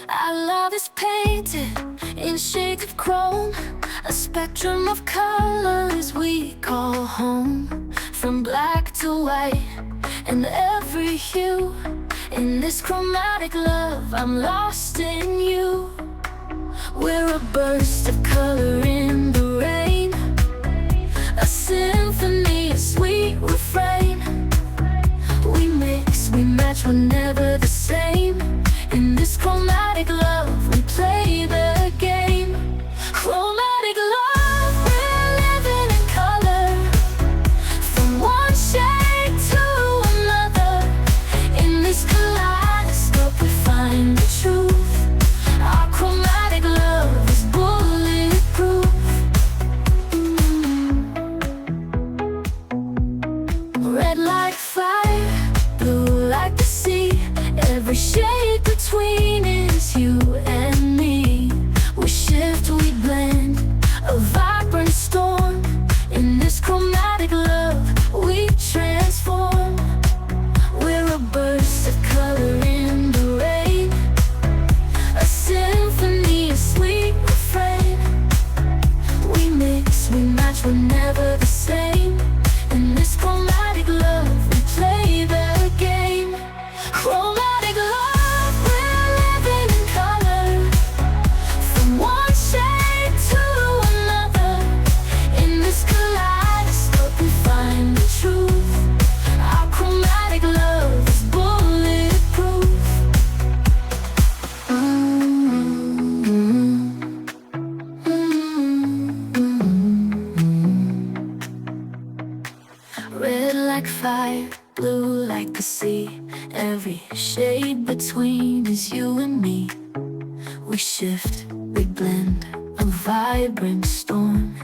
Our love is painted in shades of chrome, a spectrum of colors we call home. From black to white and every hue, in this chromatic love I'm lost in you. We're a burst of color in the rain, a symphony, a sweet refrain. We mix, we match, we're never the same. In this chromatic love, we play the game. Chromatic love, we're living in color, from one shade to another. In this kaleidoscope, we find the truth. Our chromatic love is bulletproof. Red like fire, blue like the sea. Every shade between is you and me. We shift, we blend, a vibrant storm. In this chromatic love, we transform. We're a burst of color in the rain, a symphony, a sweet refrain. We mix, we match, we're never the same. In this chromatic love, we play the game. Chromatic love, we're living in color, from one shade to another. In this kaleidoscope, we find the truth. Our chromatic love is bulletproof. Red like fire, blue like the sea. Every shade between is you and me. We shift, we blend, a vibrant storm.